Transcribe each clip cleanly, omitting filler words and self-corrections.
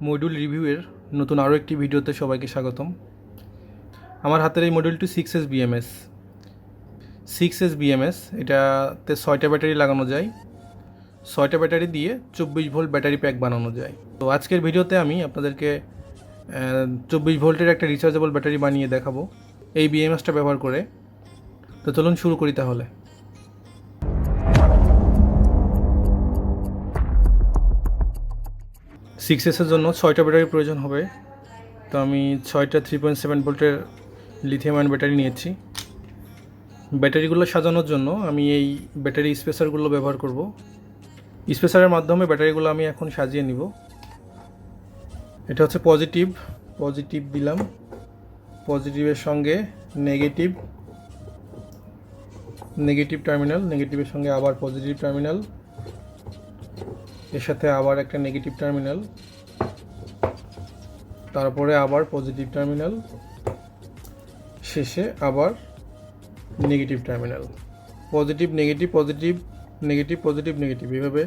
Module রিভিউয়ের নতুন আরও একটি ভিডিওতে সবাইকে স্বাগতম। আমার হাতের এই মডিউলটি 6S BMS 6S BMS, এটাতে 6টা ব্যাটারি লাগানো যায়। 6টা ব্যাটারি দিয়ে 24 ভোল্ট ব্যাটারি প্যাক বানানো যায়। তো আজকের ভিডিওতে আমি আপনাদেরকে 24 ভোল্টের একটা রিচার্জেবল ব্যাটারি বানিয়ে দেখাবো এই BMSটা ব্যবহার করে। তো চলুন শুরু করি তাহলে। 6S এর জন্য 6টা ব্যাটারির প্রয়োজন হবে। তো আমি 6টা 3.7 ভোল্টের লিথিয়াম আয়ন ব্যাটারি নিয়েছি। ব্যাটারিগুলো সাজানোর জন্য আমি এই ব্যাটারি স্পেসারগুলো ব্যবহার করব। স্পেসারের মাধ্যমে ব্যাটারিগুলো আমি এখন সাজিয়ে নিব। এটা হচ্ছে পজিটিভ দিলাম, পজিটিভের সঙ্গে নেগেটিভ টার্মিনাল, নেগেটিভের সঙ্গে আবার পজিটিভ টার্মিনাল, এর সাথে আবার একটা নেগেটিভ টার্মিনাল, তারপরে আবার পজিটিভ টার্মিনাল, শেষে আবার negative terminal. Positive negative positive negative positive negative এভাবে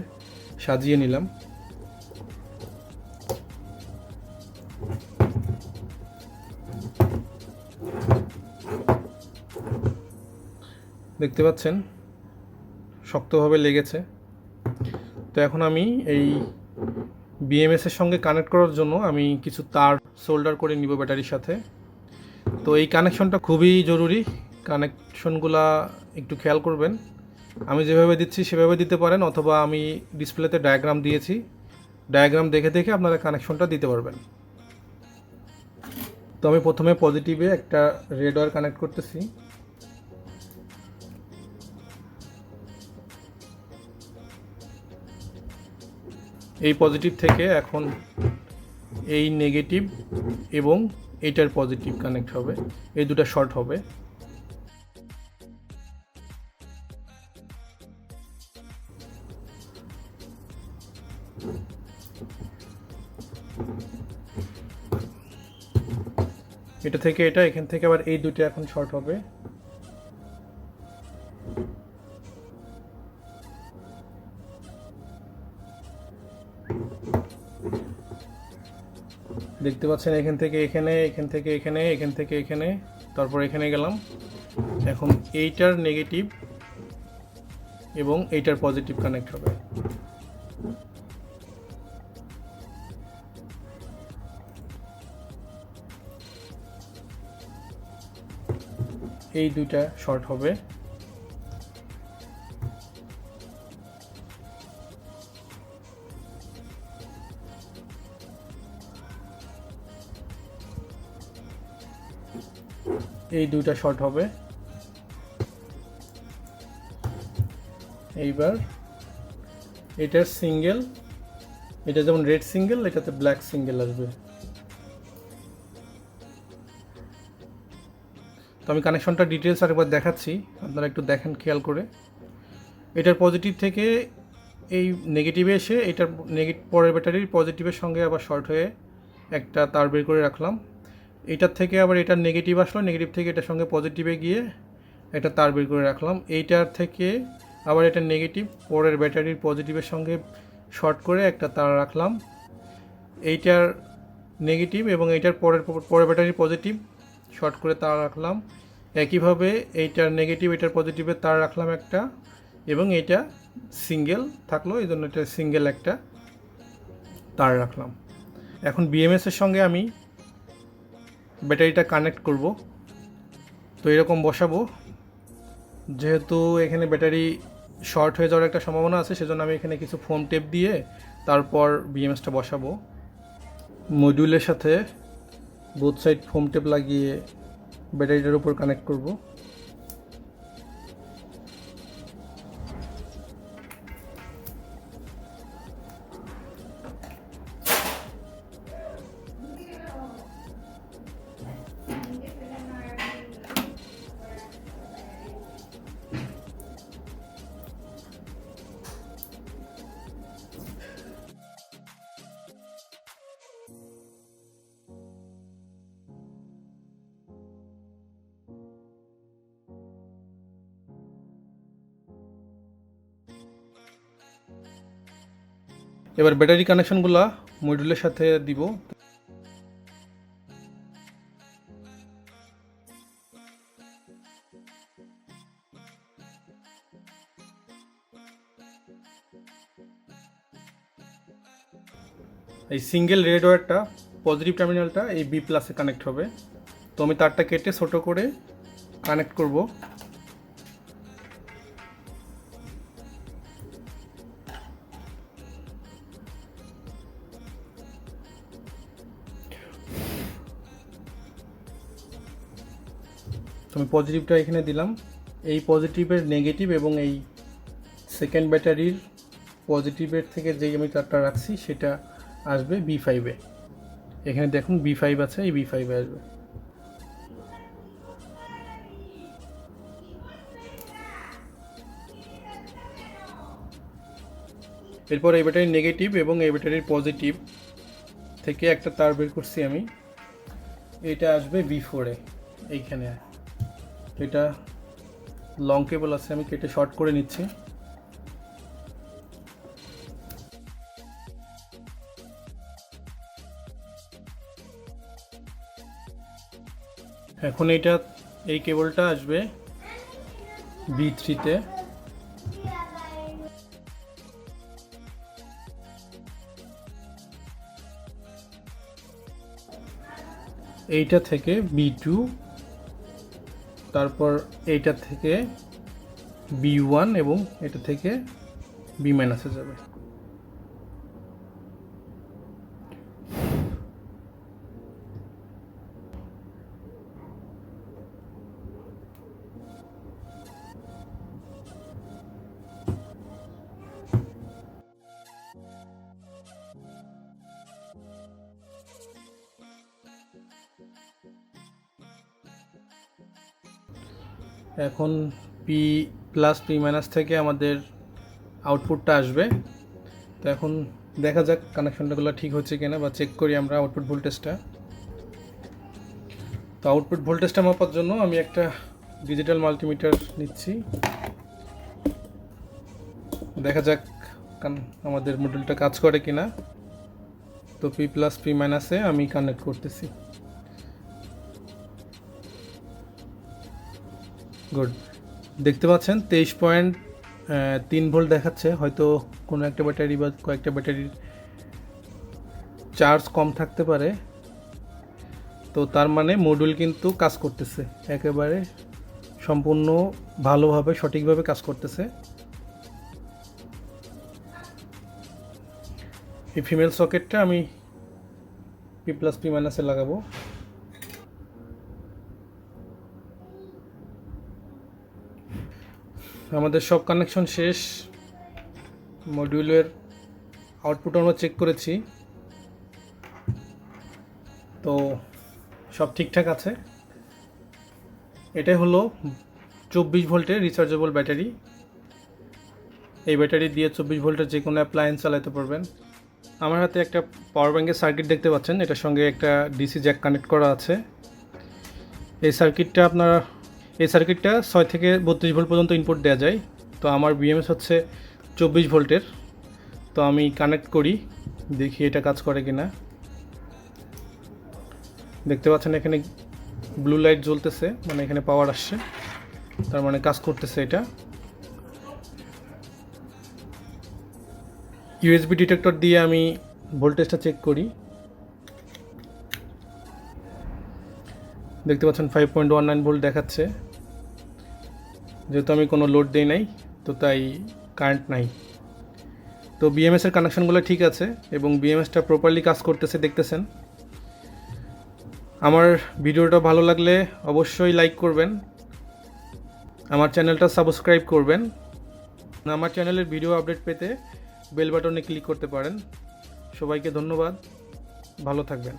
সাজিয়ে নিলাম। দেখতে পাচ্ছেন শক্তভাবে লেগেছে। তো এখন আমি এই BMS এর সঙ্গে কানেক্ট করার জন্য আমি কিছু তার সোল্ডার করে নিব ব্যাটারির সাথে। তো এই কানেকশনটা খুবই জরুরি, কানেকশনগুলা একটু খেয়াল করবেন। আমি যেভাবে দিচ্ছি সেভাবে দিতে পারেন, অথবা আমি ডিসপ্লেতে ডায়াগ্রাম দিয়েছি, ডায়াগ্রাম দেখে দেখে আপনারা কানেকশনটা দিতে পারবেন। তো আমি প্রথমে পজিটিভে একটা রেড ওয়্যার কানেক্ট করতেছি। এই পজিটিভ থেকে এখন এই নেগেটিভ এবং এইটার পজিটিভ কানেক্ট হবে, এই দুটো শর্ট হবে। এটা থেকে এটা, এখান থেকে আবার এই দুটো এখন শর্ট হবে। দেখতে পাচ্ছেন এখান থেকে এখানে, এখান থেকে এখানে, এখান থেকে এখানে, তারপর এখানে গেলাম। এখন এইটার নেগেটিভ এবং এইটার পজিটিভ কানেক্ট হবে। এই দুইটা শর্ট হবে। এই দুইটা শর্ট হবে। এইবার এটার সিঙ্গেল, এটা যেমন রেড সিঙ্গেল, এটাতে ব্ল্যাক সিঙ্গেল আসবে। তো আমি কানেকশনটা ডিটেলস আরেকবার দেখাচ্ছি, আপনারা একটু দেখেন খেয়াল করে। এটার পজিটিভ থেকে এই নেগেটিভে এসে এটার পরের ব্যাটারির পজিটিভের সঙ্গে আবার শর্ট হয়ে একটা তার বের করে রাখলাম। এইটার থেকে আবার এটার নেগেটিভ আসলো, নেগেটিভ থেকে এটার সঙ্গে পজিটিভে গিয়ে একটা তার বের করে রাখলাম। এইটার থেকে আবার এটা নেগেটিভ, পরের ব্যাটারির পজিটিভের সঙ্গে শর্ট করে একটা তার রাখলাম। এইটার নেগেটিভ এবং এইটার পরের ব্যাটারির পজিটিভ শর্ট করে তার রাখলাম। একইভাবে এইটার নেগেটিভ এটার পজিটিভের তার রাখলাম একটা, এবং এইটা সিঙ্গেল থাকলো, এই জন্য এটা সিঙ্গেল একটা তার রাখলাম। এখন BMS এর সঙ্গে আমি ব্যাটারিটা কানেক্ট করব। তো এরকম বসাবো, যেহেতু এখানে ব্যাটারি শর্ট হয়ে যাওয়ার একটা সম্ভাবনা আছে, সেজন্য আমি এখানে কিছু ফোম টেপ দিয়ে তারপর BMSটা বসাবো। মডিউলের সাথে বোথ সাইড ফোম টেপ লাগিয়ে ব্যাটারিটার উপর কানেক্ট করব। এবার ব্যাটারি কানেকশনগুলো মডিউলের সাথে দিব। এই সিঙ্গেল রেড ওয়্যারটা পজিটিভ টার্মিনালটা এই বি প্লাসে কানেক্ট হবে। তো আমি তারটা কেটে ছোট করে কানেক্ট করব। তো আমি পজিটিভটা এখানে দিলাম। এই পজিটিভের নেগেটিভ এবং এই সেকেন্ড ব্যাটারির পজিটিভের থেকে যেই আমি তারটা রাখছি সেটা আসবে B5-এ। এখানে দেখুন B5 আছে, এই B5-এ আসবে। এরপর এই ব্যাটারির নেগেটিভ এবং এই ব্যাটারির পজিটিভ থেকে একটা তার বের করছি আমি, এটা আসবে B4-এ। এইখানে এটা লং কেবল আছে, আমি কেটে শর্ট করে নিচ্ছি। এখন এই কেবলটা আসবে B3-তে। এইটা থেকে B2, তারপর এইটা থেকে B1 এবং এটা থেকে B- যাবে। এখন P+P- থেকে আমাদের আউটপুটটা আসবে। তো এখন দেখা যাক কানেকশনটাগুলো ঠিক হচ্ছে কিনা, বা চেক করি আমরা আউটপুট ভোল্টেজটা। তো আউটপুট ভোল্টেজটা মাপার জন্য আমি একটা ডিজিটাল মাল্টিমিটার নিচ্ছি। দেখা যাক আমাদের মডিউলটা কাজ করে কিনা। তো P+P- আমি কানেক্ট করতেছি। গুড, দেখতে পাচ্ছেন 23.3 ভোল্ট দেখাচ্ছে। হয়তো কোনো একটা ব্যাটারি বা কয়েকটা ব্যাটারির চার্জ কম থাকতে পারে। তো তার মানে মডিউল কিন্তু কাজ করতেছে, একেবারে সম্পূর্ণ ভালোভাবে সঠিকভাবে কাজ করতেছে। এই ফিমেল সকেটটা আমি P+P- লাগাবো। আমাদের সব কানেকশন শেষ। মডিউলের আউটপুট আমরা চেক করেছি, তো সব ঠিকঠাক আছে। এটাই হলো 24 ভোল্টের রিচার্জেবল ব্যাটারি। এই ব্যাটারি দিয়ে 24 ভোল্টের যে কোনো অ্যাপ্লায়েন্স চালাতে পারবেন। আমার হাতে একটা পাওয়ার ব্যাঙ্কের সার্কিট দেখতে পাচ্ছেন, এটার সঙ্গে একটা ডিসি জ্যাক কানেক্ট করা আছে। এই সার্কিটটা 6 থেকে 32 ভোল্ট পর্যন্ত ইনপুট দেওয়া যায়। তো আমার BMS হচ্ছে 24 ভোল্টের। তো আমি কানেক্ট করি, দেখি এটা কাজ করে কিনা। দেখতে পাচ্ছেন এখানে ব্লু লাইট জ্বলতেছে, মানে এখানে পাওয়ার আসছে, তার মানে কাজ করতেছে এটা। USB ডিটেক্টর দিয়ে আমি ভোল্টেজটা চেক করি। দেখতে পাচ্ছেন 5.19 ভোল্ট দেখাচ্ছে। যেহেতু আমি কোনো লোড দেই নাই, তো তাই কারেন্ট নাই। তো BMS-এর কানেকশনগুলো ঠিক আছে এবং BMS-টা প্রপারলি কাজ করতেছে, দেখতেছেন। আমার ভিডিওটা ভালো লাগলে অবশ্যই লাইক করবেন, আমার চ্যানেলটা সাবস্ক্রাইব করবেন। আমার চ্যানেলের ভিডিও আপডেট পেতে বেল বাটনে ক্লিক করতে পারেন। সবাইকে ধন্যবাদ, ভালো থাকবেন।